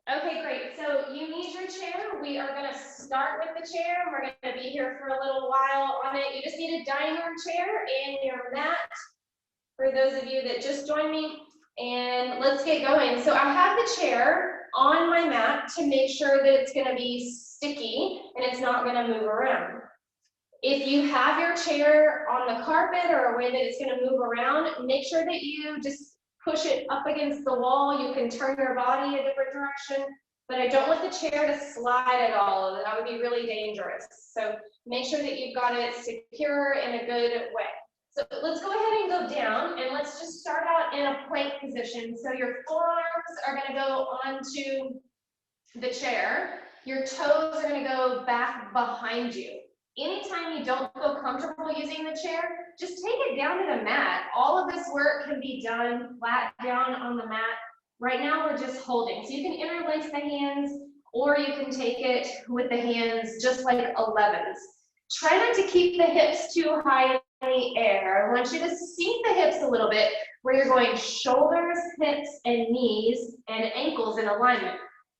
Okay, great. So you need your chair. We are going to start with the chair. We're going to be here for a little while on it. You just need a dining room chair and your mat for those of you that just joined me. And let's get going. So I have the chair on my mat to make sure that it's going to be sticky and it's not going to move around. If you have your chair on the carpet or a way that it's going to move around, make sure that you just push it up against the wall. You can turn your body a different direction, but I don't want the chair to slide at all. That would be really dangerous. So make sure that you've got it secure in a good way. So let's go ahead and go down, and let's just start out in a plank position. So your forearms are going to go onto the chair. Your toes are going to go back behind you. Anytime you don't feel comfortable using the chair, just take it down to the mat. All of this work can be done flat down on the mat. Right now we're just holding. So you can interlace the hands, or you can take it with the hands just like 11s. Try not to keep the hips too high in the air. I want you to sink the hips a little bit, where you're going shoulders, hips, and knees, and ankles in alignment.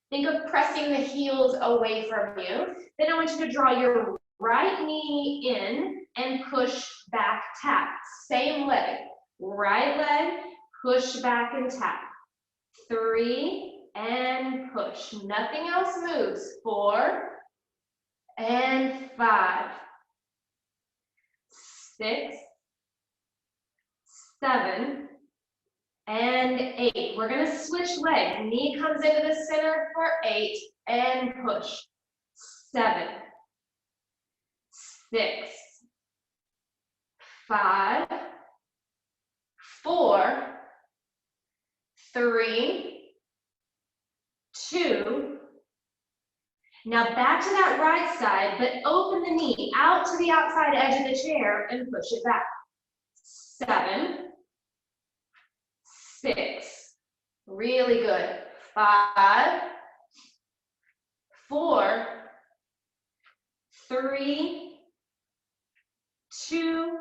Think of pressing the heels away from you. Then I want you to draw your right knee in and push back, tap. Same leg. Right leg, push back and tap. 3 and push. Nothing else moves. 4 and 5. 6, 7, and 8. We're going to switch legs. Knee comes into the center for 8 and push. 7, 6, 5, 4, 3, 2. Now back to that right side, but open the knee out to the outside edge of the chair and push it back. 7, 6. Really good. 5, 4, 3, 2.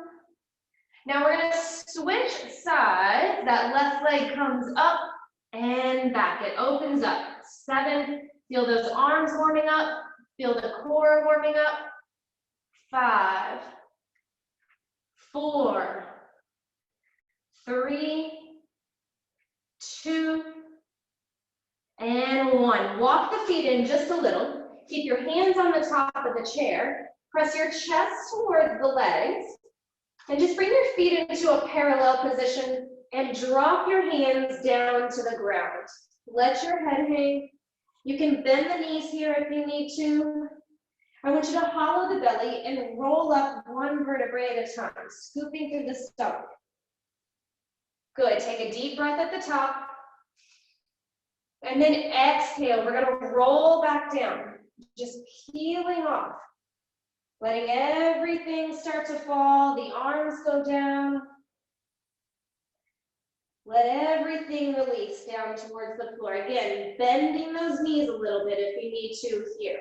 Now we're going to switch sides. That left leg comes up and back. It opens up. 7. Feel those arms warming up. Feel the core warming up. 5, 4, 3, 2, and 1. Walk the feet in just a little. Keep your hands on the top of the chair. Press your chest towards the legs. And just bring your feet into a parallel position and drop your hands down to the ground. Let your head hang. You can bend the knees here if you need to. I want you to hollow the belly and roll up one vertebrae at a time, scooping through the stomach. Good. Take a deep breath at the top. And then exhale. We're going to roll back down, just peeling off. Letting everything start to fall, the arms go down. Let everything release down towards the floor. Again, bending those knees a little bit if you need to here.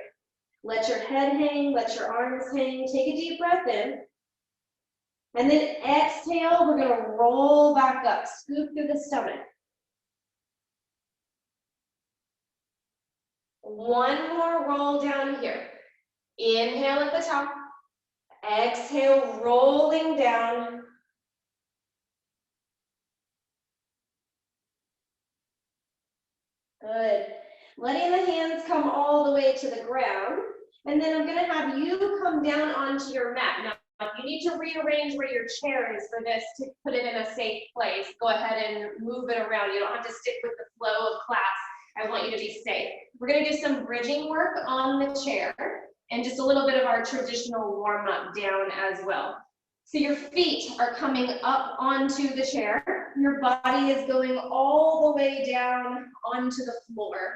Let your head hang, let your arms hang. Take a deep breath in. And then exhale, we're gonna roll back up, scoop through the stomach. One more roll down here. Inhale at the top, exhale, rolling down. Good. Letting the hands come all the way to the ground. And then I'm gonna have you come down onto your mat. Now, if you need to rearrange where your chair is for this to put it in a safe place, go ahead and move it around. You don't have to stick with the flow of class. I want you to be safe. We're gonna do some bridging work on the chair and just a little bit of our traditional warm up down as well. So your feet are coming up onto the chair. Your body is going all the way down onto the floor.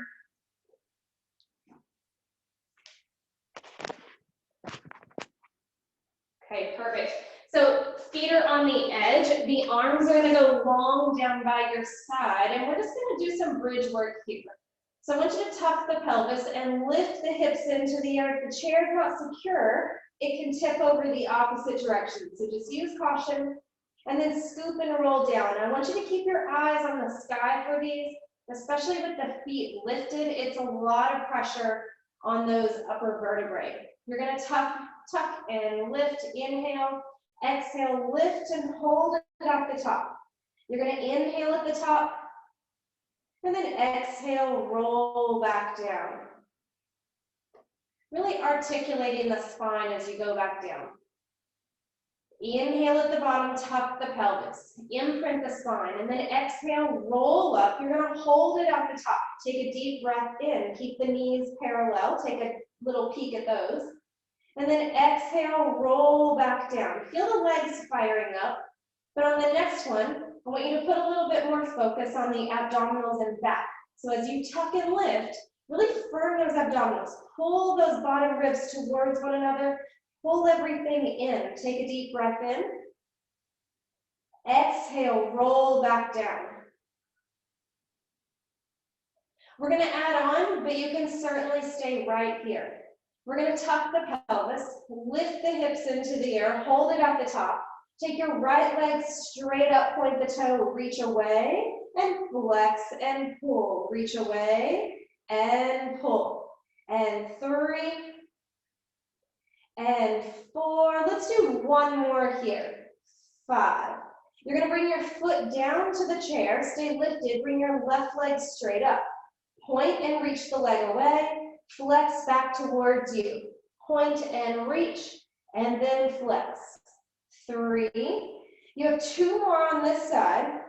Okay, perfect. So feet are on the edge. The arms are going to go long down by your side, and we're just going to do some bridge work here. So I want you to tuck the pelvis and lift the hips into the air. If the chair is not secure, it can tip over the opposite direction. So just use caution, and then scoop and roll down. I want you to keep your eyes on the sky for these. especially with the feet lifted, it's a lot of pressure on those upper vertebrae. You're gonna tuck and lift, inhale, exhale, lift and hold it off the top. You're gonna inhale at the top, and then exhale, roll back down. Really articulating the spine as you go back down. Inhale at the bottom, tuck the pelvis, imprint the spine, and then exhale, roll up. You're gonna hold it at the top. Take a deep breath in, keep the knees parallel, take a little peek at those. And then exhale, roll back down. Feel the legs firing up. But on the next one, I want you to put a little bit more focus on the abdominals and back. So as you tuck and lift, really firm those abdominals. Pull those bottom ribs towards one another. Pull everything in. Take a deep breath in. Exhale, roll back down. We're going to add on, but you can certainly stay right here. We're going to tuck the pelvis, lift the hips into the air, hold it at the top. Take your right leg straight up, point the toe, reach away, and flex and pull. Reach away and pull. And 3, and 4. Let's do one more here. 5. You're going to bring your foot down to the chair, stay lifted, bring your left leg straight up. Point and reach the leg away, flex back towards you. Point and reach, and then flex. 3. You have 2 more on this side.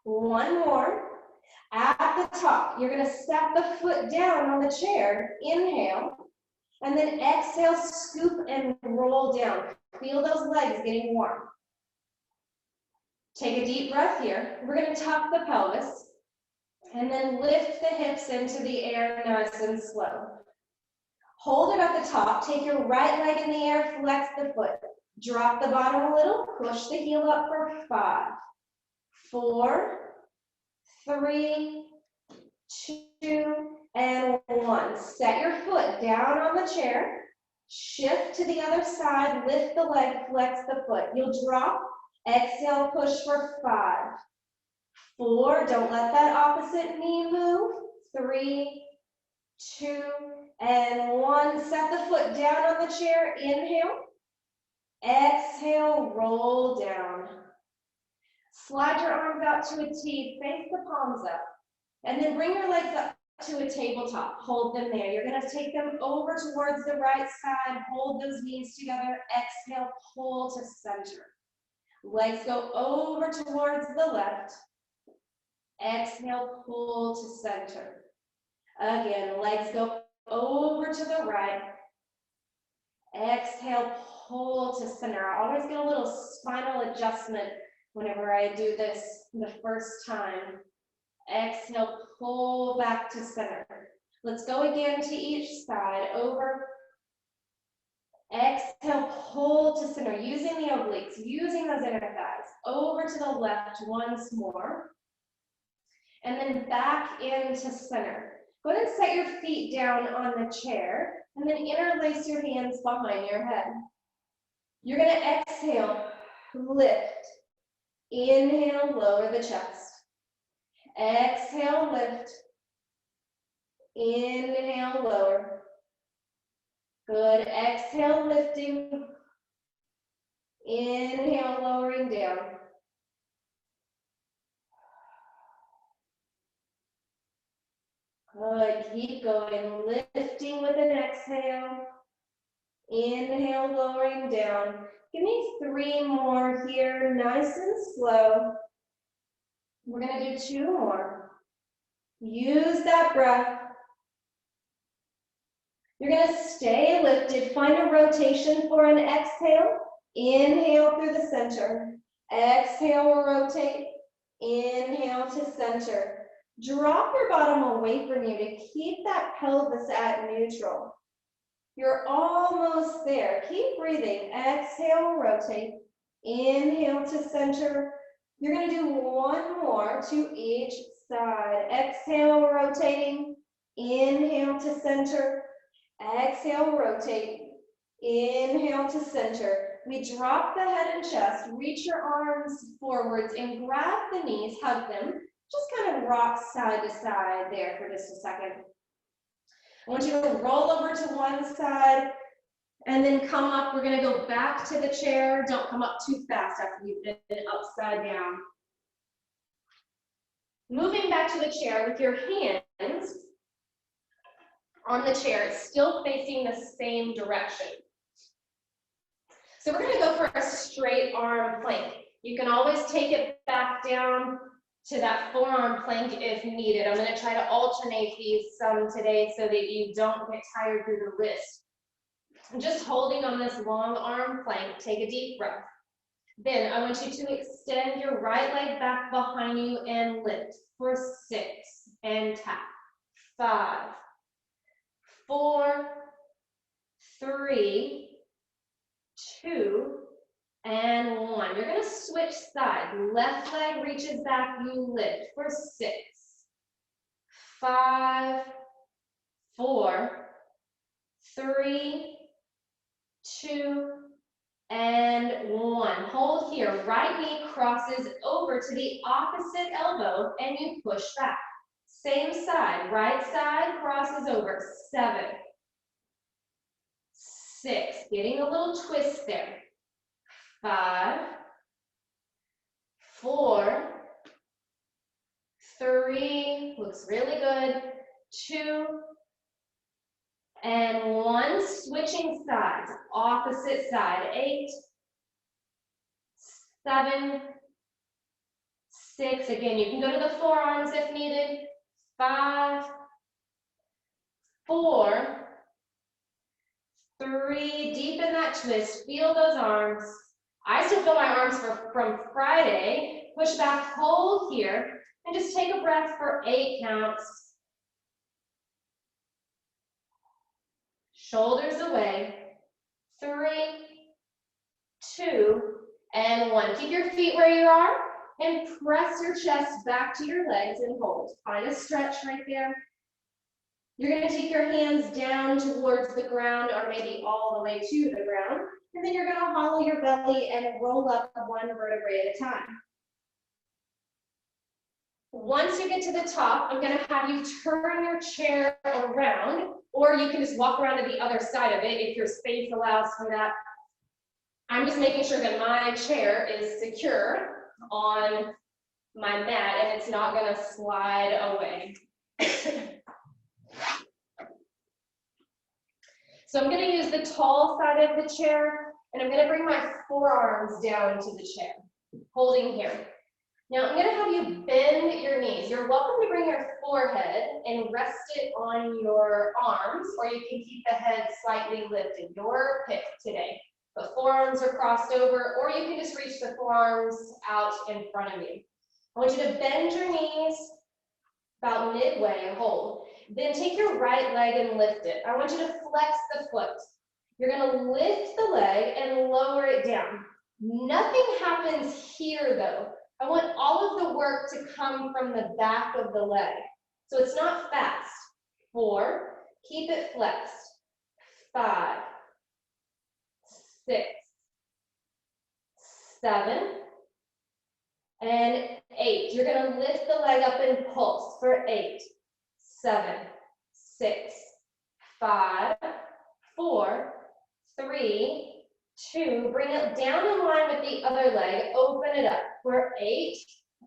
1 more. At the top, you're going to step the foot down on the chair. Inhale. And then exhale, scoop and roll down. Feel those legs getting warm. Take a deep breath here. We're going to tuck the pelvis. And then lift the hips into the air nice and slow. Hold it at the top. Take your right leg in the air, flex the foot. Drop the bottom a little, push the heel up for 5, 4, 3, 2, and 1. Set your foot down on the chair. Shift to the other side, lift the leg, flex the foot. You'll drop, exhale, push for 5, 4, don't let that opposite knee move. 3, 2, and 1. Set the foot down on the chair, inhale. Exhale, roll down. Slide your arms out to a T, face the palms up. And then bring your legs up to a tabletop. Hold them there. You're going to take them over towards the right side. Hold those knees together. Exhale, pull to center. Legs go over towards the left. Exhale, pull to center. Again, legs go over to the right. Exhale, pull to center. I always get a little spinal adjustment whenever I do this the first time. Exhale, pull back to center. Let's go again to each side. Over. Exhale, pull to center. Using the obliques, using those inner thighs. Over to the left once more. And then back into center. Go ahead and set your feet down on the chair. And then interlace your hands behind your head. You're going to exhale, lift. Inhale, lower the chest. Exhale, lift. Inhale, lower. Good. Exhale, lifting. Inhale, lowering down. Good. Keep going. Lifting with an exhale. Inhale, lowering down. Give me 3 more here, nice and slow. We're going to do 2 more. Use that breath. You're going to stay lifted. Find a rotation for an exhale. Inhale through the center. Exhale, rotate. Inhale to center. Drop your bottom away from you to keep that pelvis at neutral. You're almost there. Keep breathing. Exhale, rotate. Inhale to center. You're going to do 1 more to each side. Exhale, rotating. Inhale to center. Exhale, rotate. Inhale to center. We drop the head and chest. Reach your arms forwards and grab the knees. Hug them. Just kind of rock side to side there for just a second. I want you to roll over to one side and then come up. We're gonna go back to the chair. Don't come up too fast after you've been upside down. Moving back to the chair with your hands on the chair, it's still facing the same direction. So we're gonna go for a straight arm plank. You can always take it back down to that forearm plank if needed. I'm gonna try to alternate these some today so that you don't get tired through the wrist. I'm just holding on this long arm plank. Take a deep breath. Then I want you to extend your right leg back behind you and lift for 6 and tap. 5, 4, 3, 2, and 1. You're gonna switch sides. Left leg reaches back, you lift for 6, 5, 4, 3, 2, and 1. Hold here. Right knee crosses over to the opposite elbow and you push back. Same side. Right side crosses over. 7, 6. Getting a little twist there. 5, 4, 3. Looks really good. 2, and 1. Switching sides, opposite side. 8, 7, 6. Again, you can go to the forearms if needed. 5, 4, 3. Deepen that twist. Feel those arms. I still feel my arms from Friday. Push back, hold here, and just take a breath for 8 counts. Shoulders away. 3, 2, and 1. Keep your feet where you are and press your chest back to your legs and hold. Find a stretch right there. You're going to take your hands down towards the ground or maybe all the way to the ground. And then you're going to hollow your belly and roll up one vertebrae at a time. Once you get to the top, I'm going to have you turn your chair around, or you can just walk around to the other side of it if your space allows for that. I'm just making sure that my chair is secure on my mat and it's not going to slide away. So I'm going to use the tall side of the chair, and I'm going to bring my forearms down into the chair, holding here. Now I'm going to have you bend your knees. You're welcome to bring your forehead and rest it on your arms, or you can keep the head slightly lifted. Your pick today. The forearms are crossed over, or you can just reach the forearms out in front of you. I want you to bend your knees about midway and hold. Then take your right leg and lift it. I want you to flex the foot. You're going to lift the leg and lower it down. Nothing happens here though. I want all of the work to come from the back of the leg. So it's not fast. 4, keep it flexed. 5, 6, 7, and 8. You're going to lift the leg up and pulse for 8, 7, 6, 5, 4, 3, 2. Bring it down in line with the other leg. Open it up for 8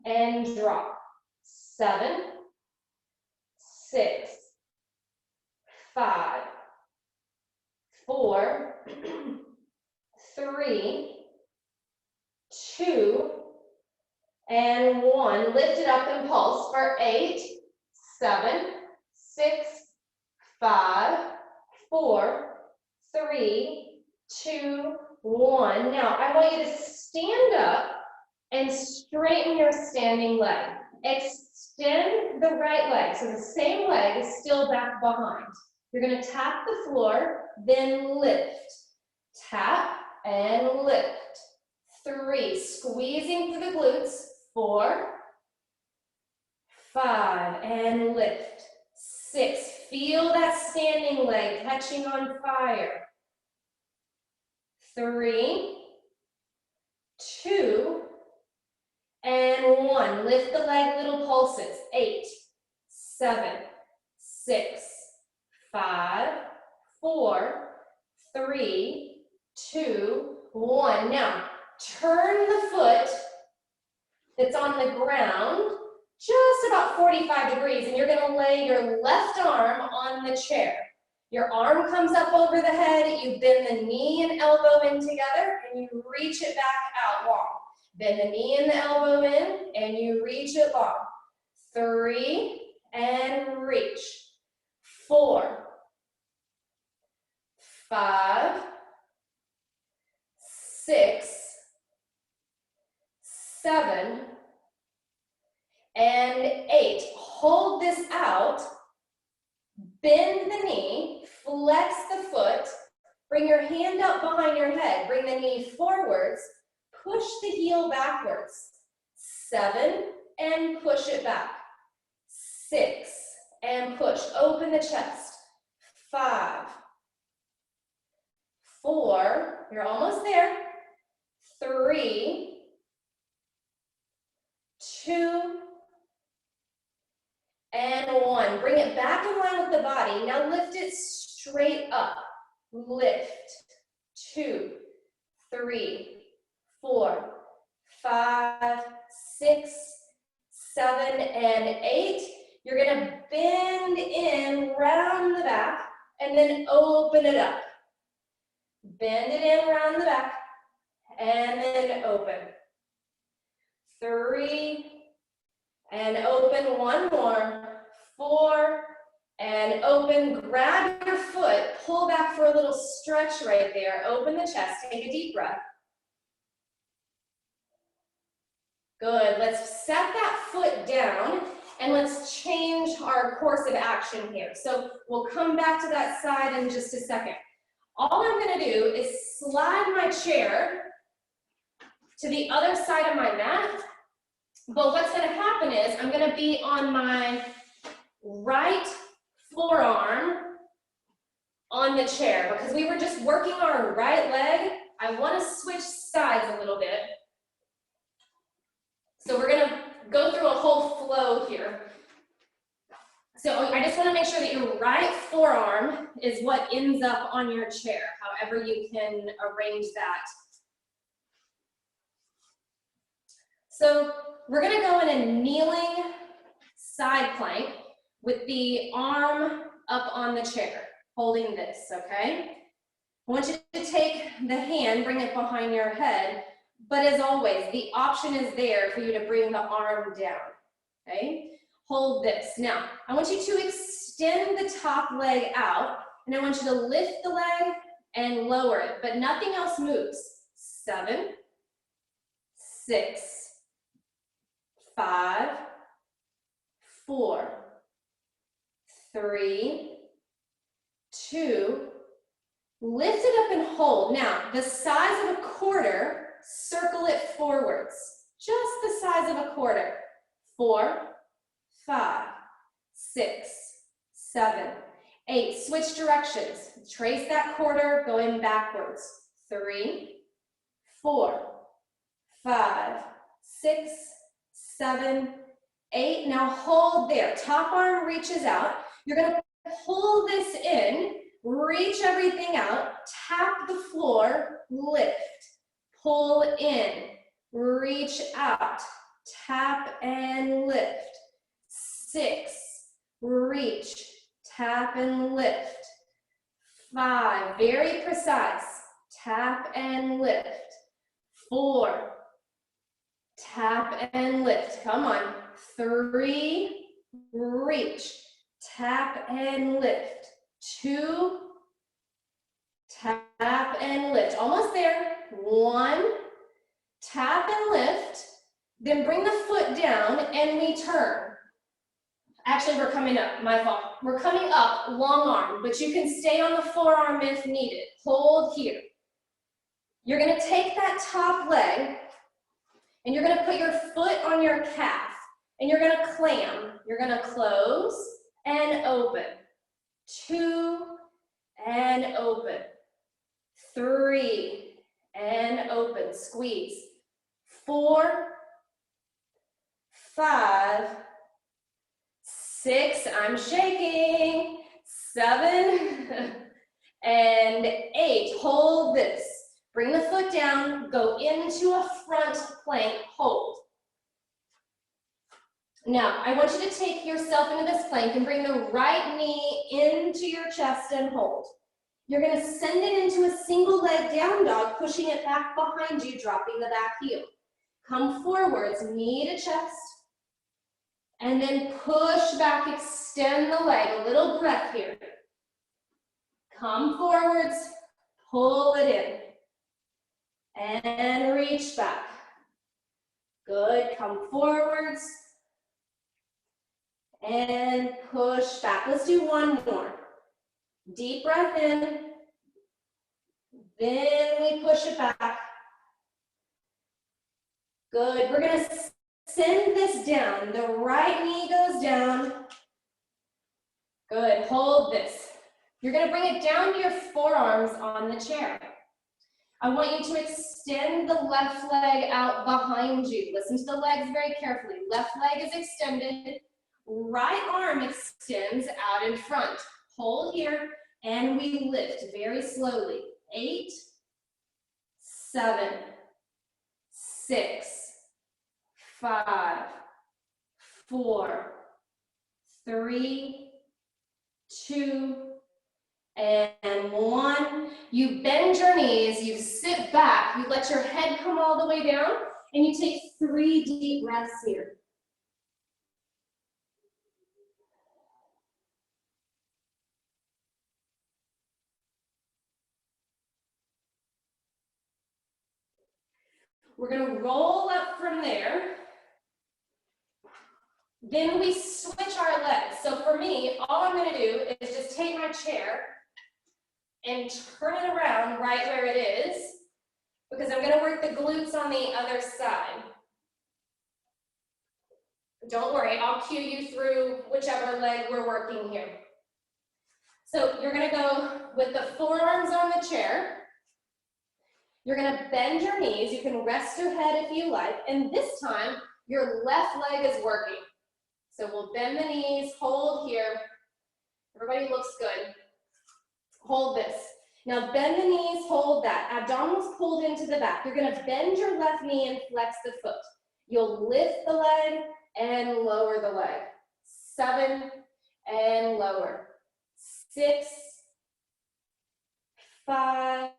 and drop. 7, 6, 5, 4, 3, 2, and 1. Lift it up and pulse for 8, 7, 6, 5, 4, 3, 2, 1. Now I want you to stand up and straighten your standing leg. Extend the right leg, so the same leg is still back behind. You're going to tap the floor, then lift. Tap and lift. 3, squeezing through the glutes. 4, 5, and lift. 6, feel that standing leg catching on fire. 3, 2, and 1. Lift the leg, little pulses. 8, 7, 6, 5, 4, 3, 2, 1. Now, turn the foot that's on the ground just about 45 degrees, and you're gonna lay your left arm on the chair. Your arm comes up over the head, you bend the knee and elbow in together, and you reach it back out long. Bend the knee and the elbow in, and you reach it long. 3, and reach. 4, 5, 6, 7, and 8. Hold this out. Bend the knee, flex the foot, bring your hand up behind your head, bring the knee forwards, push the heel backwards. 7, and push it back. 6, and push, open the chest. 5, 4, you're almost there. 3, 2, and 1. Bring it back in line with the body. Now lift it straight up. Lift. 2, 3, 4, 5, 6, 7, and 8. You're gonna bend in, round the back, and then open it up. Bend it in, round the back, and then open. 3, and open. 1 more. 4, and open. Grab your foot, pull back for a little stretch right there. Open the chest, take a deep breath. Good, let's set that foot down and let's change our course of action here. So we'll come back to that side in just a second. All I'm gonna do is slide my chair to the other side of my mat. But what's gonna happen is I'm gonna be on my right forearm on the chair because we were just working our right leg. I wanna switch sides a little bit. So we're gonna go through a whole flow here. So I just wanna make sure that your right forearm is what ends up on your chair, however you can arrange that. So we're gonna go in a kneeling side plank with the arm up on the chair, holding this, okay? I want you to take the hand, bring it behind your head, but as always, the option is there for you to bring the arm down, okay? Hold this. Now, I want you to extend the top leg out, and I want you to lift the leg and lower it, but nothing else moves. 7, 6, 5, 4, 3, 2, lift it up and hold. Now, the size of a quarter, circle it forwards. Just the size of a quarter. 4, 5, 6, 7, 8. Switch directions. Trace that quarter, going backwards. 3, 4, 5, 6, 7, 8. Now hold there. Top arm reaches out. You're gonna pull this in, reach everything out, tap the floor, lift, pull in, reach out, tap and lift. 6, reach, tap and lift. 5, very precise, tap and lift. 4, tap and lift, come on. 3, reach, tap and lift. 2, tap and lift, almost there. 1, tap and lift, then bring the foot down and we turn. Actually, we're coming up, my fault. We're coming up, long arm, but you can stay on the forearm if needed. Hold here. You're gonna take that top leg and you're gonna put your foot on your calf and you're gonna clam. You're gonna close and open. 2 and open. 3 and open, squeeze. 4 5, 6, I'm shaking, 7, and 8, hold this. Bring the foot down, go into a front plank, hold. Now, I want you to take yourself into this plank and bring the right knee into your chest and hold. You're gonna send it into a single leg down dog, pushing it back behind you, dropping the back heel. Come forwards, knee to chest, and then push back, extend the leg, a little breath here. Come forwards, pull it in, and reach back. Good, come forwards, and push back. Let's do one more. Deep breath in, then we push it back. Good, we're gonna send this down. The right knee goes down. Good, hold this. You're gonna bring it down to your forearms on the chair. I want you to extend the left leg out behind you. Listen to the legs very carefully. Left leg is extended. Right arm extends out in front. Hold here, and we lift very slowly. 8, 7, 6, 5, 4, 3, 2, and 1. You bend your knees, you sit back, you let your head come all the way down, and you take 3 deep breaths here. We're gonna roll up from there. Then we switch our legs. So for me, all I'm gonna do is just take my chair and turn it around right where it is, because I'm gonna work the glutes on the other side. Don't worry, I'll cue you through whichever leg we're working here. So you're gonna go with the forearms on the chair. You're gonna bend your knees. You can rest your head if you like, and this time, your left leg is working. So we'll bend the knees, hold here. Everybody looks good. Hold this. Now bend the knees, hold that. Abdominals pulled into the back. You're gonna bend your left knee and flex the foot. You'll lift the leg and lower the leg. 7, and lower. 6, 5,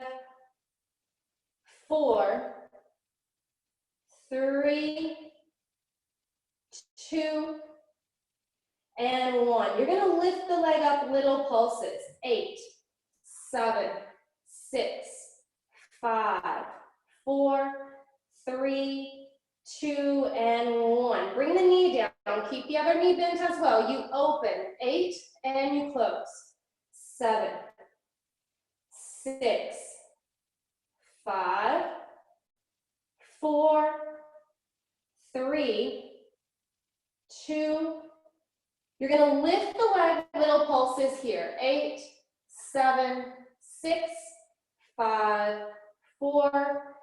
4, 3, 2, and 1. You're gonna lift the leg up, little pulses. 8, 7, 6, 5, 4, 3, 2, and 1. Bring the knee down, keep the other knee bent as well. You open, 8, and you close. 7, 6, 5, 4, 3, 2. You're gonna lift the leg, little pulses here. 8, 7, 6, 5, 4,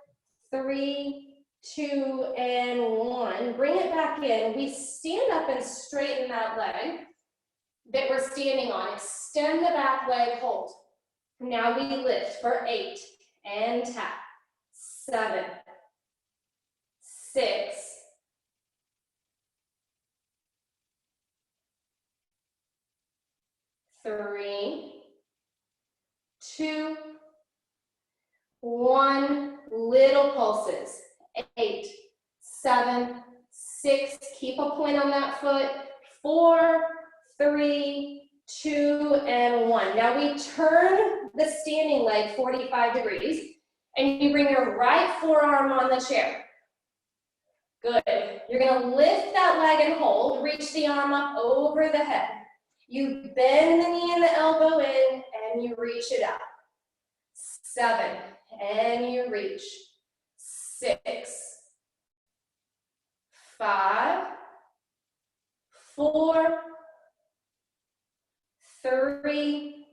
3, 2, and 1. Bring it back in. We stand up and straighten that leg that we're standing on. Extend the back leg, hold. Now we lift for 8, and tap. 7, 6, 3, 2, 1. Little pulses. 8, 7, 6. Keep a point on that foot. 4, 3, 2, and 1. Now we turn the standing leg 45 degrees, and you bring your right forearm on the chair. Good. You're gonna lift that leg and hold. Reach the arm up over the head. You bend the knee and the elbow in, and you reach it out. 7, and you reach. 6, 5, 4, 3,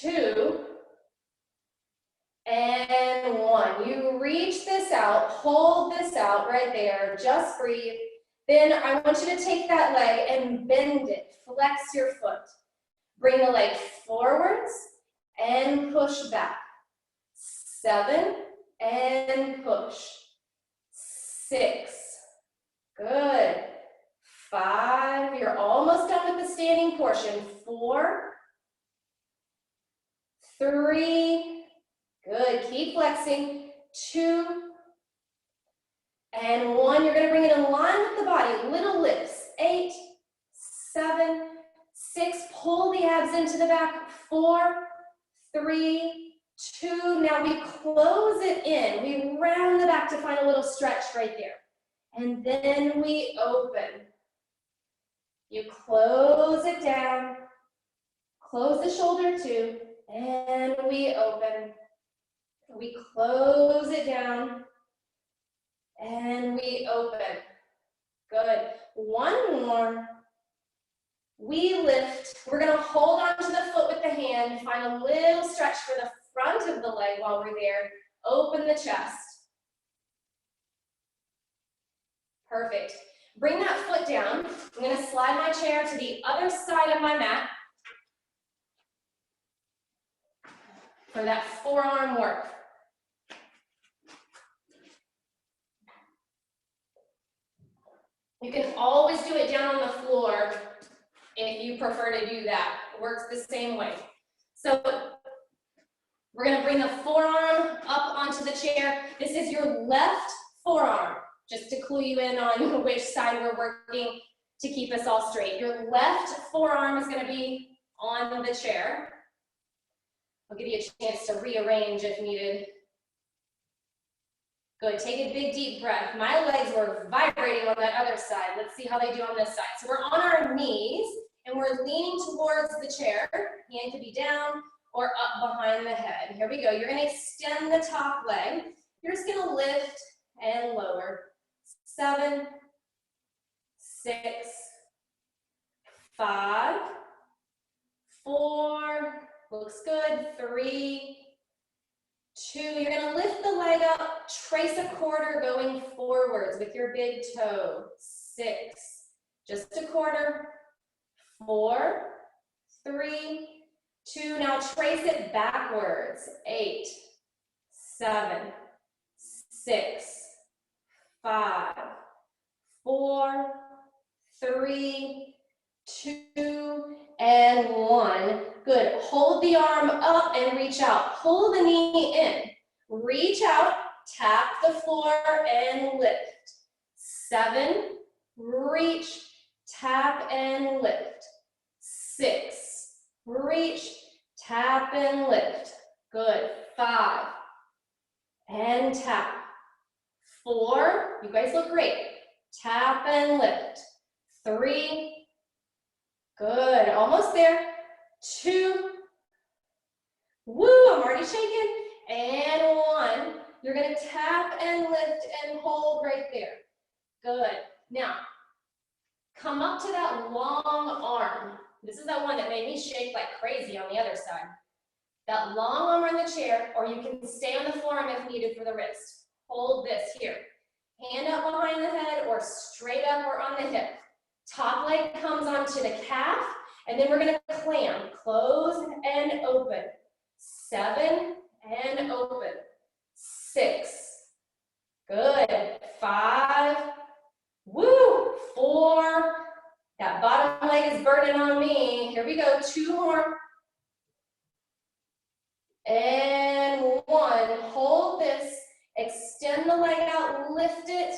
2, and 1. You reach this out, hold this out right there, just breathe. Then I want you to take that leg and bend it. Flex your foot. Bring the leg forwards and push back. 7 and push. 6. Good. 5. You're almost done with the standing portion. 4. 3. Good. Keep flexing. 2. And 1. You're going to bring it in line with the body. Little lifts. 8, 7, 6. Pull the abs into the back. 4, 3, 2. Now we close it in. We round the back to find a little stretch right there. And then we open. You close it down. Close the shoulder too. And we open. We close it down. And we open. Good. 1 more. We lift. We're going to hold on to the foot with the hand. Find a little stretch for the front of the leg while we're there. Open the chest. Perfect. Bring that foot down. I'm going to slide my chair to the other side of my mat for that forearm work. You can always do it down on the floor if you prefer to do that. It works the same way. So we're going to bring the forearm up onto the chair. This is your left forearm, just to clue you in on which side we're working to keep us all straight. Your left forearm is going to be on the chair. I'll give you a chance to rearrange if needed. Good, take a big deep breath. My legs were vibrating on that other side. Let's see how they do on this side. So we're on our knees and we're leaning towards the chair. Hand could be down or up behind the head. Here we go. You're gonna extend the top leg. You're just gonna lift and lower. 7, 6, 5, 4, looks good, 3, 2, you're gonna lift the leg up, trace a quarter going forwards with your big toe. 6, just a quarter. 4, 3, 2, now trace it backwards. 8, 7, 6, 5, 4, 3, 2, and 1. Good. Hold the arm up and reach out. Pull the knee in. Reach out, tap the floor, and lift. 7, reach, tap, and lift. 6, reach, tap, and lift. Good. 5, and tap. 4, you guys look great. Tap and lift. 3, good, almost there. 2, woo, I'm already shaking. And 1, you're gonna tap and lift and hold right there. Good. Now, come up to that long arm. This is that one that made me shake like crazy on the other side. That long arm on the chair, or you can stay on the forearm if needed for the wrist. Hold this here. Hand up behind the head or straight up or on the hip. Top leg comes onto the calf, and then we're gonna clam. Close and open. 7 and open. 6. Good. 5. Woo. 4. That bottom leg is burning on me. Here we go. 2 more. And 1. Hold this. Extend the leg out. Lift it.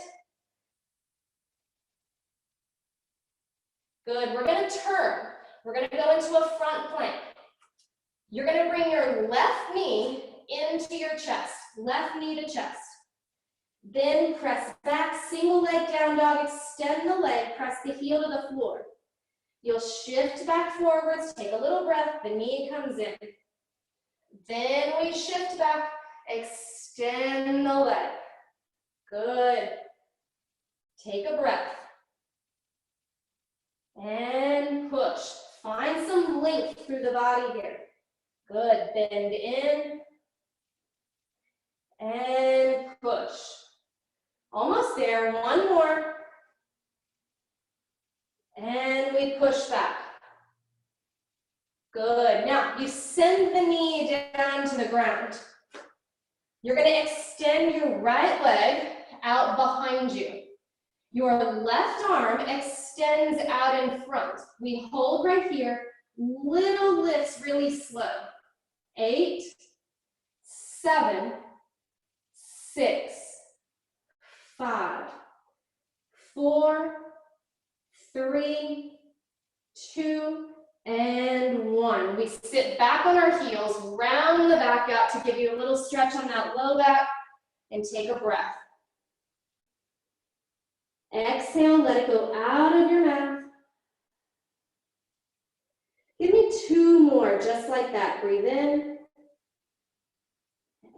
Good. We're going to turn. We're going to go into a front plank. You're going to bring your left knee into your chest. Left knee to chest. Then press back, single leg down dog, extend the leg, press the heel to the floor. You'll shift back forwards, take a little breath, the knee comes in. Then we shift back, extend the leg. Good. Take a breath. And push. Find some length through the body here. Good. Bend in. And push. Almost there. 1 more. And we push back. Good. Now, you send the knee down to the ground. You're going to extend your right leg out behind you. Your left arm extends out in front. We hold right here. Little lifts really slow. 8, 7, 6, 5, 4, 3, 2, and 1. We sit back on our heels, round the back out to give you a little stretch on that low back, and take a breath. Exhale, let it go out of your mouth. Give me 2 more, just like that. Breathe in.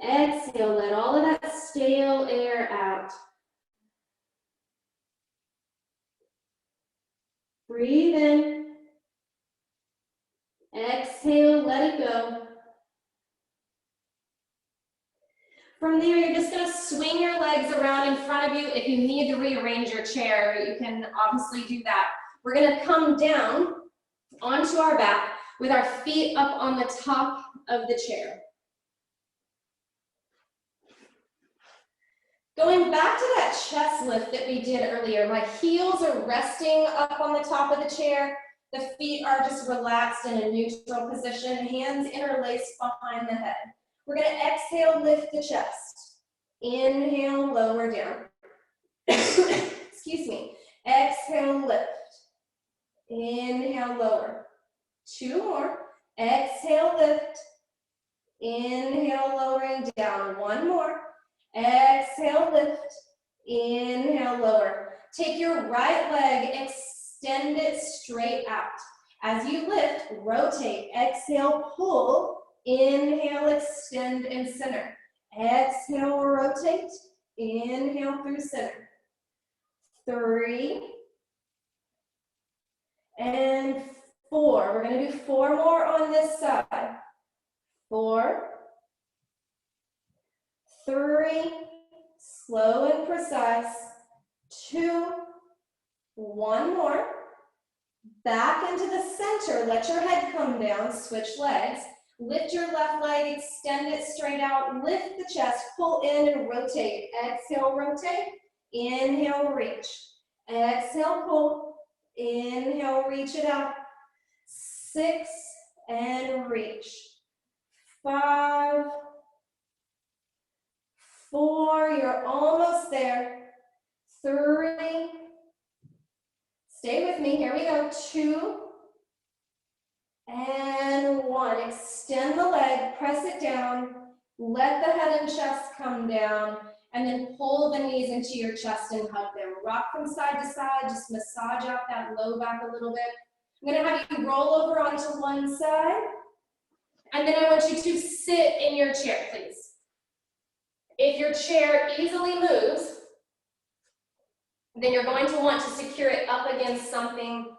Exhale, let all of that stale air out. Breathe in. Exhale, let it go. From there, you're just going to swing your legs around in front of you. If you need to rearrange your chair, you can obviously do that. We're going to come down onto our back with our feet up on the top of the chair. Going back to that chest lift that we did earlier, my heels are resting up on the top of the chair. The feet are just relaxed in a neutral position, hands interlaced behind the head. We're going to exhale, lift the chest. Inhale, lower down. Excuse me. Exhale, lift. Inhale, lower. 2 more. Exhale, lift. Inhale, lowering down. 1 more. Exhale, lift. Inhale, lower. Take your right leg, extend it straight out. As you lift, rotate. Exhale, pull. Inhale, extend and center. Exhale, rotate. Inhale through center. 3 and 4. We're going to do 4 more on this side. 4, 3, slow and precise. 2, 1 more. Back into the center. Let your head come down. Switch legs. Lift your left leg, extend it straight out, lift the chest, pull in and rotate. Exhale, rotate. Inhale, reach. Exhale, pull. Inhale, reach it out. 6 and reach. 5, 4, you're almost there. 3, stay with me, here we go. 2, and 1. Extend the leg, press it down, let the head and chest come down, and then pull the knees into your chest and hug them. Rock from side to side, just massage out that low back a little bit. I'm gonna have you roll over onto one side, and then I want you to sit in your chair, please. If your chair easily moves, then you're going to want to secure it up against something.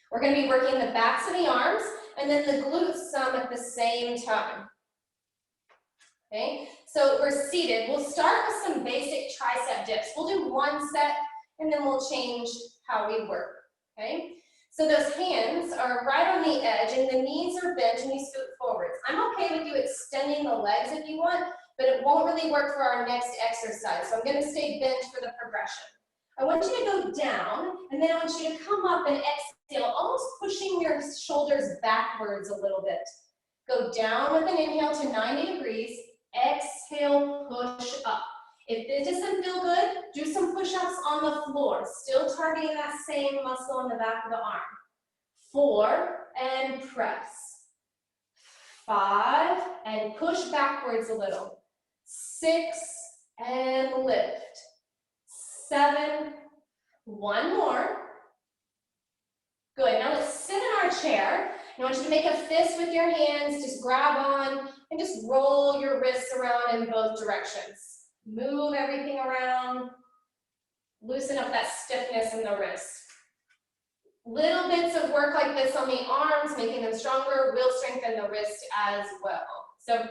We're going to be working the backs of the arms and then the glutes some at the same time. Okay, so we're seated. We'll start with some basic tricep dips. We'll do 1 set and then we'll change how we work. Okay, so those hands are right on the edge and the knees are bent and you scoot forwards. I'm okay with you extending the legs if you want, but it won't really work for our next exercise. So I'm going to stay bent for the progression. I want you to go down, and then I want you to come up and exhale, almost pushing your shoulders backwards a little bit. Go down with an inhale to 90 degrees, exhale, push up. If it doesn't feel good, do some push-ups on the floor, still targeting that same muscle in the back of the arm. 4, and press. 5, and push backwards a little. 6, and lift. 7, 1 more. Good, now let's sit in our chair. I want you to make a fist with your hands, just grab on and just roll your wrists around in both directions. Move everything around, loosen up that stiffness in the wrist. Little bits of work like this on the arms, making them stronger, will strengthen the wrist as well. So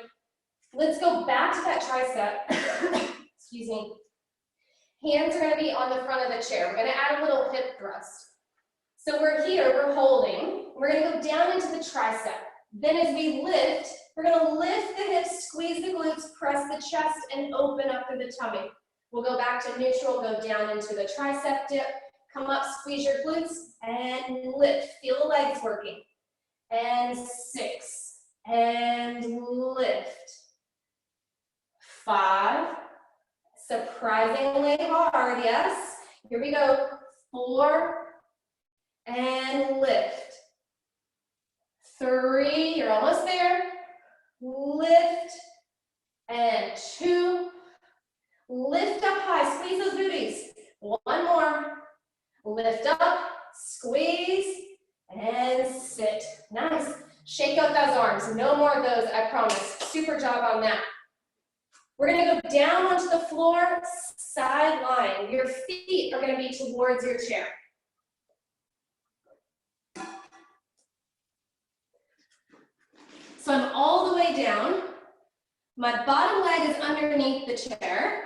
let's go back to that tricep. Excuse me. Hands are going to be on the front of the chair. We're going to add a little hip thrust. So we're here, we're holding. We're gonna go down into the tricep. Then as we lift, we're gonna lift the hips, squeeze the glutes, press the chest, and open up through the tummy. We'll go back to neutral, go down into the tricep dip, come up, squeeze your glutes, and lift. Feel the legs working. And 6, and lift. 5, surprisingly hard, yes. Here we go. 4, and lift. 3, you're almost there. Lift, and 2, lift up high, squeeze those booties. 1 more, lift up, squeeze, and sit. Nice. Shake out those arms. No more of those, I promise. Super job on that. We're gonna go down onto the floor, side lying. Your feet are gonna be towards your chair. So I'm all the way down. My bottom leg is underneath the chair.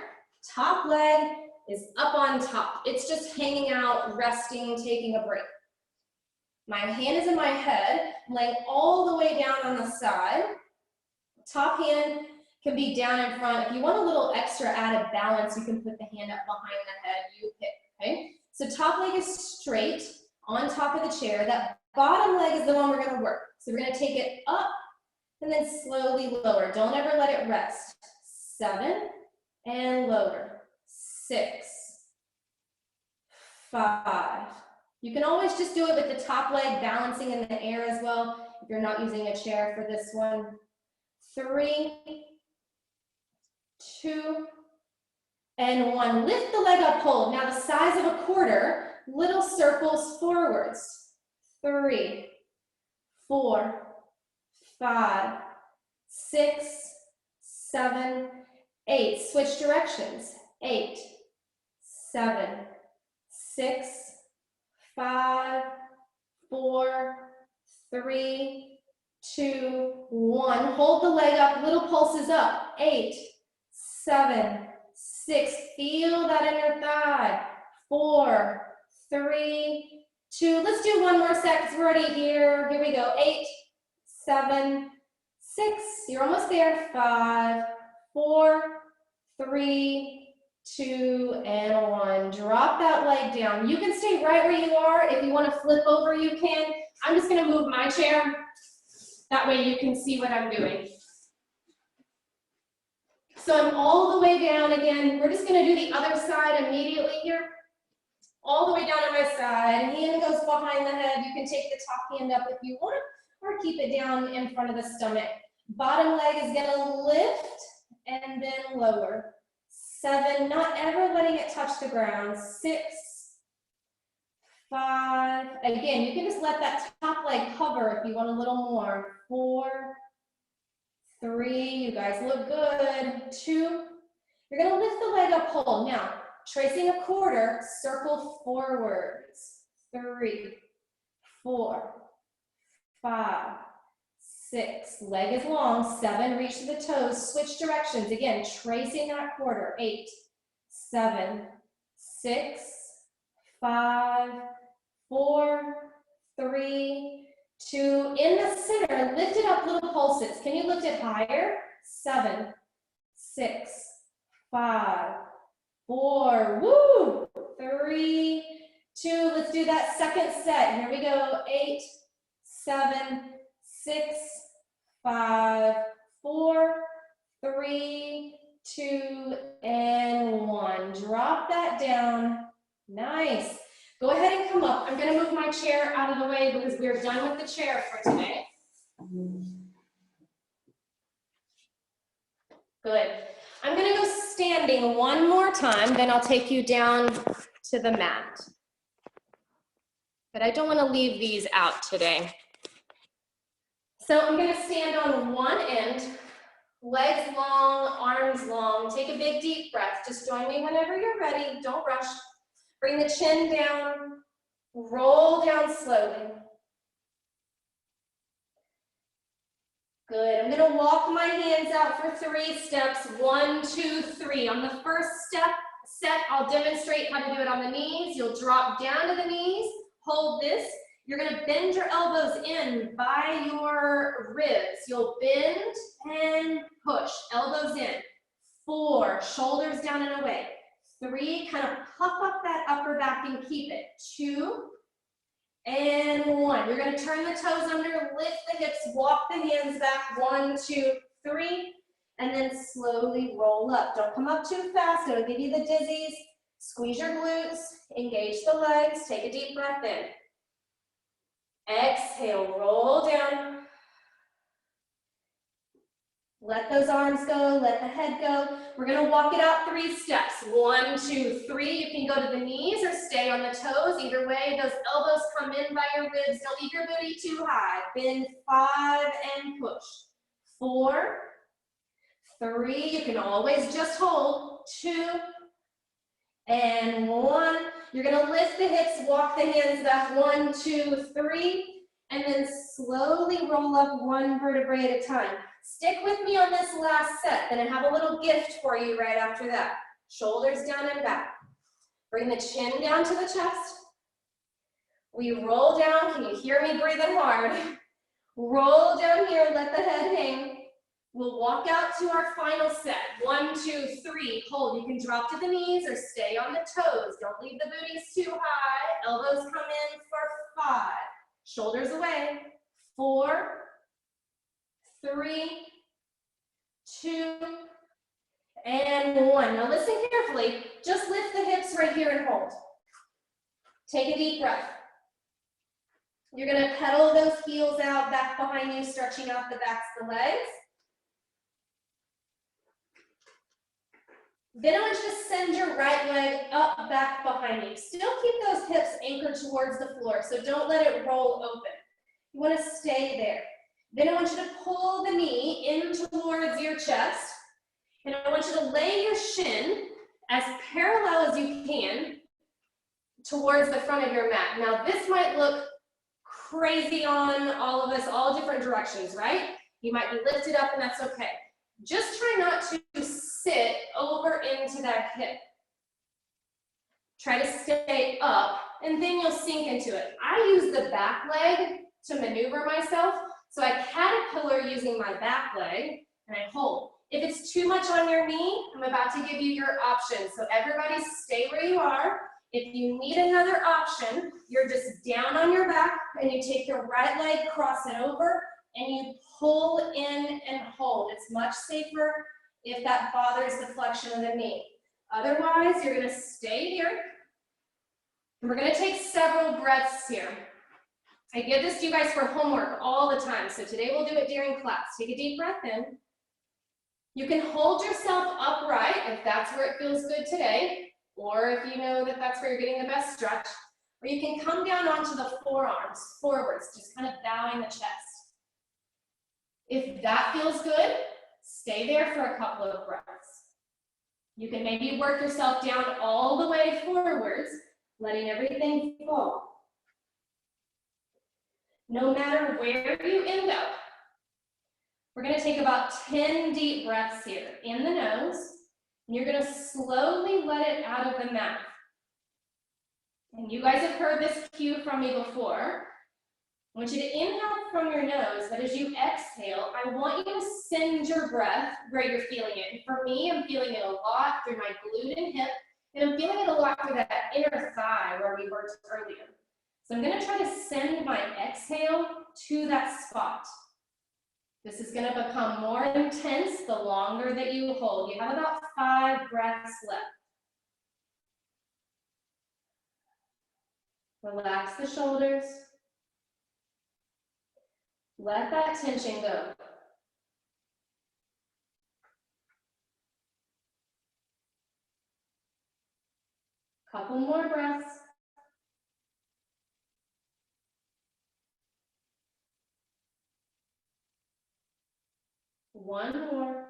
Top leg is up on top. It's just hanging out, resting, taking a break. My hand is in my head, laying all the way down on the side. Top hand can be down in front. If you want a little extra added balance, you can put the hand up behind the head, you pick, okay? So top leg is straight on top of the chair. That bottom leg is the one we're gonna work. So we're gonna take it up and then slowly lower. Don't ever let it rest. 7, and lower. 6, 5. You can always just do it with the top leg balancing in the air as well, if you're not using a chair for this one. 3, 2, and 1. Lift the leg up, hold. Now the size of a quarter, little circles forwards. 3, 4, 5, 6, 7, 8. Switch directions. 8, 7, 6, 5, 4, 3, 2, 1. Hold the leg up, little pulses up. 8, 7, 6. Feel that in your thigh. 4, 3, 2. Let's do one more set because we're already here. Here we go. 8, 7, 6. You're almost there. 5, 4, 3, 2, and 1. Drop that leg down. You can stay right where you are. If you want to flip over, you can. I'm just going to move my chair. That way you can see what I'm doing. So I'm all the way down again. We're just going to do the other side immediately here. All the way down on my side. Hand goes behind the head. You can take the top hand up if you want, or keep it down in front of the stomach. Bottom leg is going to lift and then lower. 7, not ever letting it touch the ground. 6, 5, again, you can just let that top leg hover if you want a little more. 4, 3, you guys look good. 2, you're gonna lift the leg up, hold. Now, tracing a quarter, circle forwards. 3, 4, 5, 6, leg is long. 7, reach to the toes, switch directions. Again, tracing that quarter. 8, 7, 6, 5, 4, 3, 2. In the center, lift it up, little pulses. Can you lift it higher? 7, 6, 5, 4, woo, 3, 2. Let's do that second set. Here we go. 8, 7, 6, 5, 4, 3, 2, and 1. Drop that down. Nice. Go ahead and come up. I'm going to move my chair out of the way because we're done with the chair for today. Good. I'm going to go standing one more time, then I'll take you down to the mat. But I don't want to leave these out today. So I'm going to stand on one end, legs long, arms long. Take a big deep breath. Just join me whenever you're ready. Don't rush. Bring the chin down, roll down slowly. Good. I'm going to walk my hands out for 3 steps. 1, 2, 3. On the first set, I'll demonstrate how to do it on the knees. You'll drop down to the knees, hold this. You're gonna bend your elbows in by your ribs. You'll bend and push, elbows in. 4, shoulders down and away. 3, kind of puff up that upper back and keep it. 2, and 1. You're gonna turn the toes under, lift the hips, walk the hands back. 1, 2, 3, and then slowly roll up. Don't come up too fast, it'll give you the dizzies. Squeeze your glutes, engage the legs, take a deep breath in. Exhale, roll down. Let those arms go, let the head go. We're gonna walk it out 3 steps. 1, 2, 3. You can go to the knees or stay on the toes. Either way, those elbows come in by your ribs. Don't leave your booty too high. Bend 5 and push. 4, 3. You can always just hold. 2, and 1. You're gonna lift the hips, walk the hands back. 1, 2, 3, and then slowly roll up 1 vertebrae at a time. Stick with me on this last set, then I have a little gift for you right after that. Shoulders down and back. Bring the chin down to the chest. We roll down. Can you hear me breathing hard? Roll down here, let the head hang. We'll walk out to our final set. 1, 2, 3, hold. You can drop to the knees or stay on the toes. Don't leave the booties too high. Elbows come in for 5. Shoulders away. 4, 3, 2, and 1. Now listen carefully. Just lift the hips right here and hold. Take a deep breath. You're gonna pedal those heels out, back behind you, stretching out the backs of the legs. Then I want you to send your right leg up, back behind you. Still keep those hips anchored towards the floor, so don't let it roll open. You wanna stay there. Then I want you to pull the knee in towards your chest, and I want you to lay your shin as parallel as you can towards the front of your mat. Now this might look crazy on all of us, all different directions, right? You might be lifted up and that's okay. Just try not to sit over into that hip. Try to stay up, and then you'll sink into it. I use the back leg to maneuver myself, so I caterpillar using my back leg, and I hold. If it's too much on your knee, I'm about to give you your option. So everybody stay where you are. If you need another option, you're just down on your back, and you take your right leg, cross it over, and you pull in and hold. It's much safer if that bothers the flexion of the knee. Otherwise, you're gonna stay here. We're gonna take several breaths here. I give this to you guys for homework all the time, so today we'll do it during class. Take a deep breath in. You can hold yourself upright if that's where it feels good today, or if you know that that's where you're getting the best stretch, or you can come down onto the forearms, forwards, just kind of bowing the chest. If that feels good, stay there for a couple of breaths. You can maybe work yourself down all the way forwards, letting everything fall. No matter where you end up, we're going to take about 10 deep breaths here in the nose, and you're going to slowly let it out of the mouth. And you guys have heard this cue from me before. I want you to inhale from your nose, but as you exhale, I want you to send your breath where you're feeling it. And for me, I'm feeling it a lot through my glute and hip, and I'm feeling it a lot through that inner thigh where we worked earlier. So I'm gonna try to send my exhale to that spot. This is gonna become more intense the longer that you hold. You have about 5 breaths left. Relax the shoulders. Let that tension go. Couple more breaths. One more.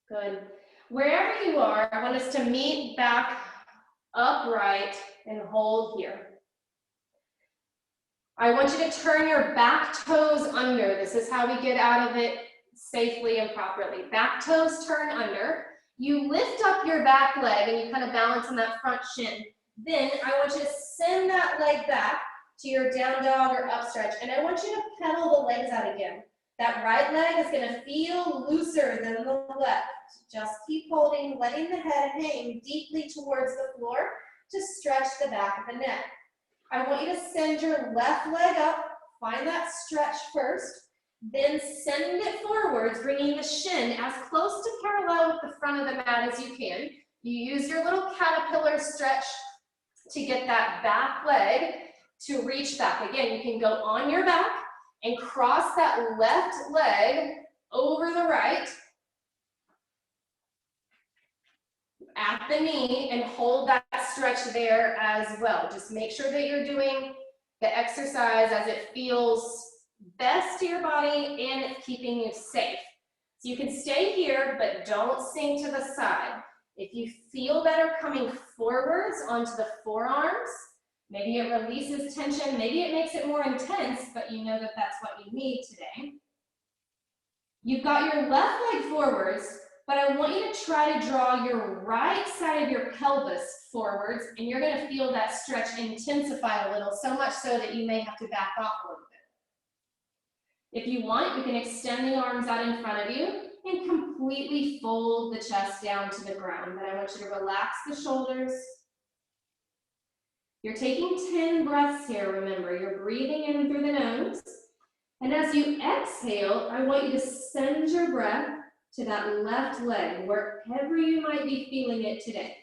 Good. Wherever you are, I want us to meet back upright and hold here. I want you to turn your back toes under. This is how we get out of it safely and properly. Back toes turn under. You lift up your back leg and you kind of balance on that front shin. Then I want you to send that leg back to your down dog or up stretch. And I want you to pedal the legs out again. That right leg is gonna feel looser than the left. Just keep holding, letting the head hang deeply towards the floor to stretch the back of the neck. I want you to send your left leg up, find that stretch first, then send it forwards, bringing the shin as close to parallel with the front of the mat as you can. You use your little caterpillar stretch to get that back leg to reach back. Again, you can go on your back and cross that left leg over the right at the knee and hold that stretch there as well. Just make sure that you're doing the exercise as it feels best to your body and it's keeping you safe. So you can stay here, but don't sink to the side. If you feel better coming forwards onto the forearms, maybe it releases tension, maybe it makes it more intense, but you know that that's what you need today. You've got your left leg forwards, but I want you to try to draw your right side of your pelvis forwards, and you're gonna feel that stretch intensify a little, so much so that you may have to back off a little bit. If you want, you can extend the arms out in front of you and completely fold the chest down to the ground. But I want you to relax the shoulders. You're taking 10 breaths here, remember. You're breathing in through the nose. And as you exhale, I want you to send your breath to that left leg, wherever you might be feeling it today.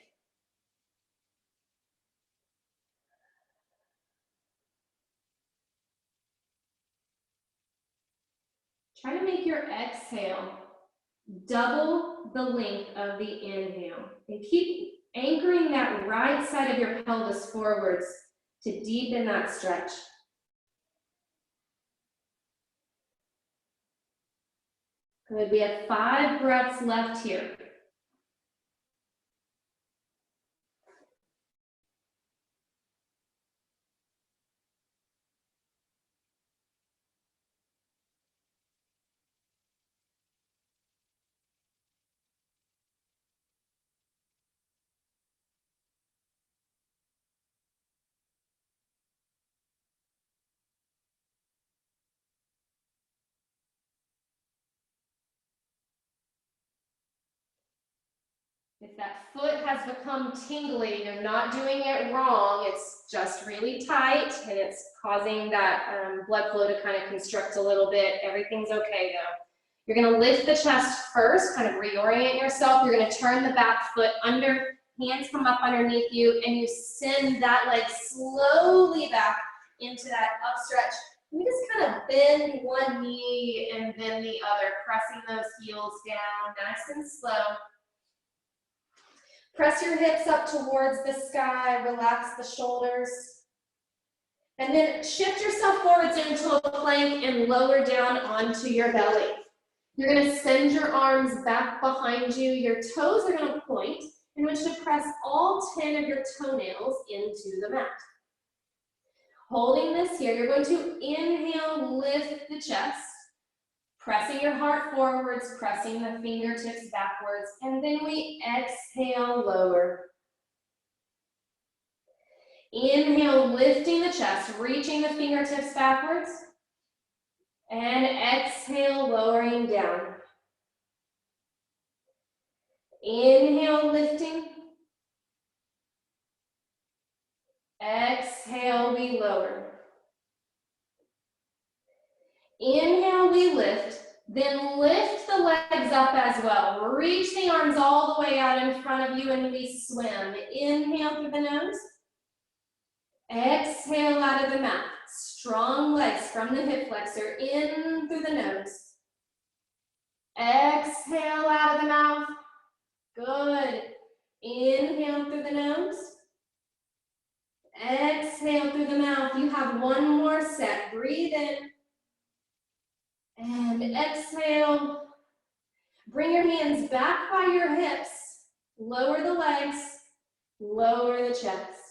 Try to make your exhale double the length of the inhale. And keep anchoring that right side of your pelvis forwards to deepen that stretch. Good, we have 5 breaths left here. If that foot has become tingly, you're not doing it wrong. It's just really tight and it's causing that blood flow to kind of constrict a little bit. Everything's okay though. You're gonna lift the chest first, kind of reorient yourself. You're gonna turn the back foot under, hands come up underneath you, and you send that leg slowly back into that up stretch. You just kind of bend one knee and then the other, pressing those heels down, nice and slow. Press your hips up towards the sky, relax the shoulders. And then shift yourself forwards into a plank and lower down onto your belly. You're gonna send your arms back behind you. Your toes are gonna point, and I want you to press all 10 of your toenails into the mat. Holding this here, you're going to inhale, lift the chest. Pressing your heart forwards, pressing the fingertips backwards, and then we exhale, lower. Inhale, lifting the chest, reaching the fingertips backwards, and exhale, lowering down. Inhale, lifting. Exhale, we lower. Inhale, we lift, then lift the legs up as well. Reach the arms all the way out in front of you and we swim. Inhale through the nose. Exhale out of the mouth. Strong legs from the hip flexor in through the nose. Exhale out of the mouth. Good. Inhale through the nose. Exhale through the mouth. You have one more set. Breathe in. And exhale. Bring your hands back by your hips. Lower the legs. Lower the chest.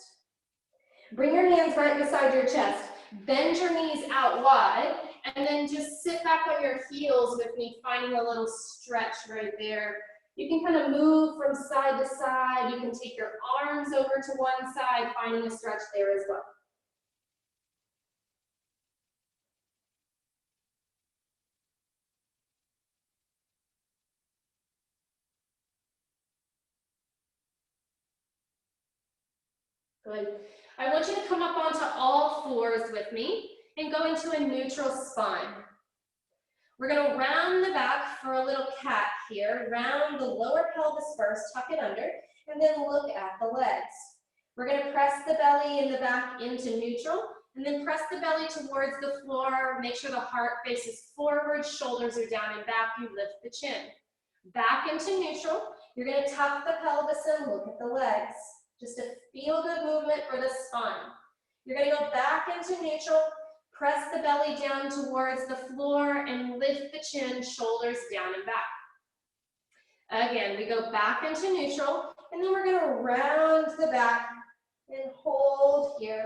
Bring your hands right beside your chest. Bend your knees out wide. And then just sit back on your heels with me, finding a little stretch right there You can kind of move from side to side. You can take your arms over to one side, finding a stretch there as well. Good. I want you to come up onto all fours with me and go into a neutral spine. We're going to round the back for a little cat here. Round the lower pelvis first, tuck it under, and then look at the legs. We're going to press the belly in the back into neutral, and then press the belly towards the floor. Make sure the heart faces forward, shoulders are down and back. You lift the chin. Back into neutral. You're going to tuck the pelvis and look at the legs. Just a feel-good movement for the spine. You're going to go back into neutral. Press the belly down towards the floor and lift the chin, shoulders down and back. Again, we go back into neutral, and then we're going to round the back and hold here.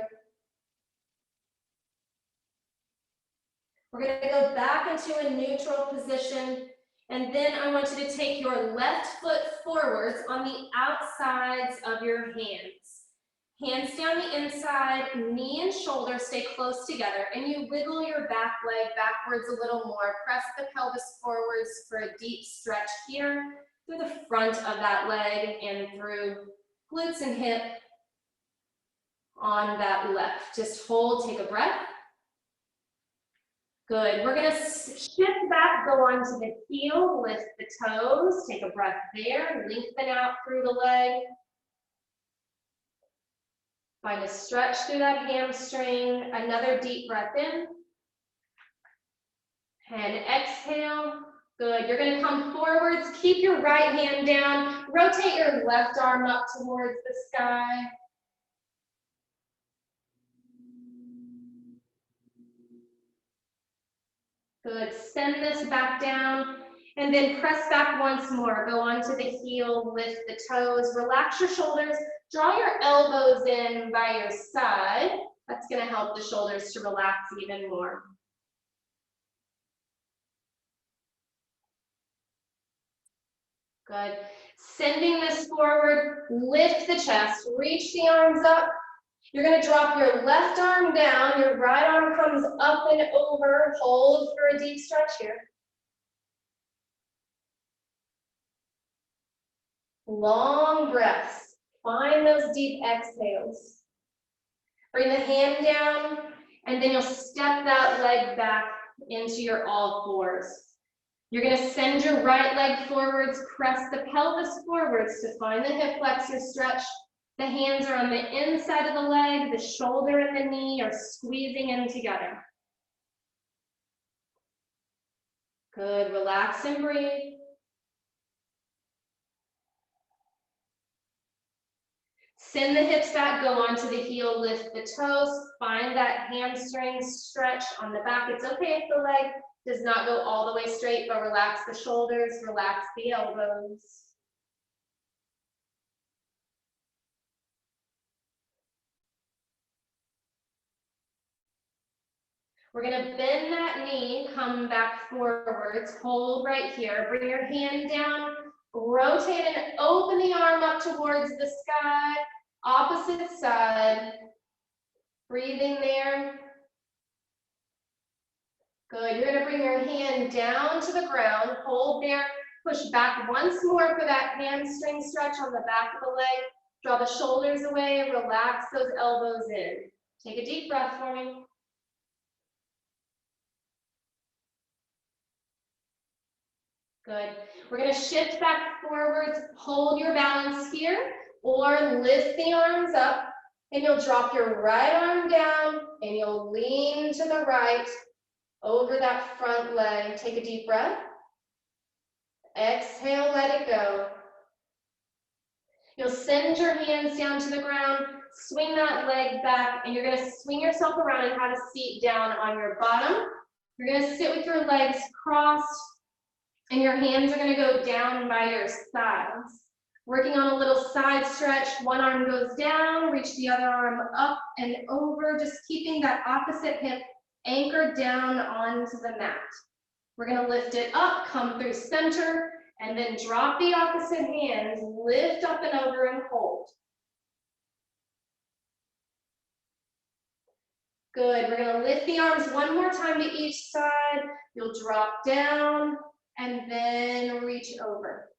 We're going to go back into a neutral position, and then I want you to take your left foot forwards on the outsides of your hands. Hands down the inside, knee and shoulder stay close together, and you wiggle your back leg backwards a little more. Press the pelvis forwards for a deep stretch here through the front of that leg and through glutes and hip on that left. Just hold, take a breath. Good. We're going to shift back, go onto the heel, lift the toes, take a breath there, lengthen out through the leg. Find a stretch through that hamstring. Another deep breath in. And exhale. Good. You're going to come forwards. Keep your right hand down. Rotate your left arm up towards the sky. Good. Send this back down. And then press back once more. Go onto the heel, lift the toes, relax your shoulders. Draw your elbows in by your side. That's going to help the shoulders to relax even more. Good. Sending this forward, lift the chest, reach the arms up. You're going to drop your left arm down, your right arm comes up and over. Hold for a deep stretch here. Long breaths. Find those deep exhales. Bring the hand down, and then you'll step that leg back into your all fours. You're going to send your right leg forwards, press the pelvis forwards to find the hip flexor stretch. The hands are on the inside of the leg, the shoulder and the knee are squeezing in together. Good, relax and breathe. Send the hips back, go onto the heel, lift the toes, find that hamstring stretch on the back. It's okay if the leg does not go all the way straight, but relax the shoulders, relax the elbows. We're going to bend that knee, come back forwards, hold right here, bring your hand down, rotate and open the arm up towards the sky, opposite side, breathing there. Good, you're going to bring your hand down to the ground, hold there, push back once more for that hamstring stretch on the back of the leg, draw the shoulders away, relax those elbows in. Take a deep breath for me. Good. We're going to shift back forwards, hold your balance here, or lift the arms up, and you'll drop your right arm down, and you'll lean to the right over that front leg. Take a deep breath. Exhale, let it go. You'll send your hands down to the ground, swing that leg back, and you're going to swing yourself around and have a seat down on your bottom. You're going to sit with your legs crossed, and your hands are going to go down by your sides. Working on a little side stretch. One arm goes down, reach the other arm up and over, just keeping that opposite hip anchored down onto the mat. We're going to lift it up, come through center, And then drop the opposite hands, lift up and over and hold. Good, we're gonna lift the arms one more time to each side. You'll drop down and then reach over.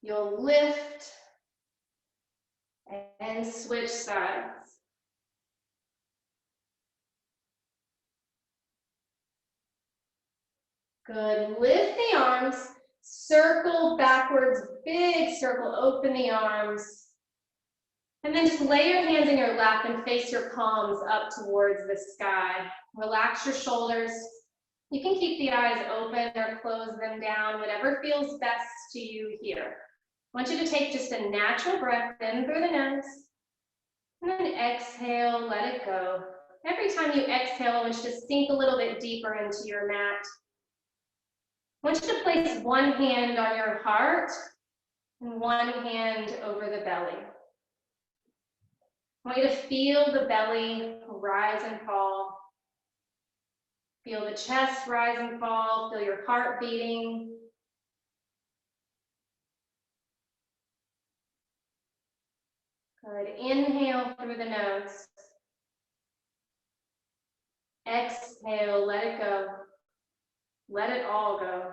You'll lift and switch sides. Good, lift the arms, circle backwards, big circle, open the arms. And then just lay your hands in your lap and face your palms up towards the sky. Relax your shoulders. You can keep the eyes open or close them down, whatever feels best to you here. I want you to take just a natural breath in through the nose, and then exhale, let it go. Every time you exhale, I want you to sink a little bit deeper into your mat. I want you to place one hand on your heart and one hand over the belly. I want you to feel the belly rise and fall. Feel the chest rise and fall. Feel your heart beating. Good. Inhale through the nose. Exhale, let it go. Let it all go.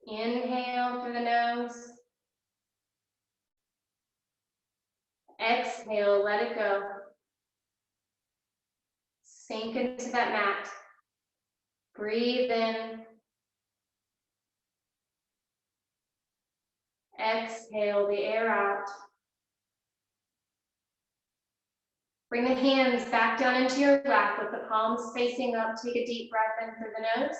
Inhale through the nose. Exhale, let it go. Sink into that mat. Breathe in. Exhale the air out. Bring the hands back down into your lap with the palms facing up. Take a deep breath in through the nose.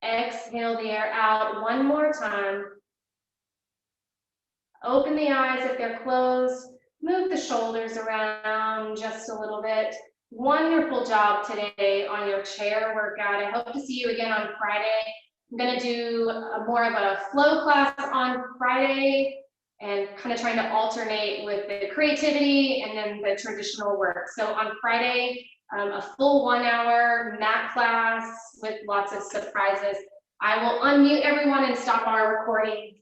Exhale the air out one more time. Open the eyes if they're closed. Move the shoulders around just a little bit. Wonderful job today on your chair workout. I hope to see you again on Friday. I'm going to do more of a flow class on Friday and kind of trying to alternate with the creativity and then the traditional work. So on Friday, a full 1 hour mat class with lots of surprises. I will unmute everyone and stop our recording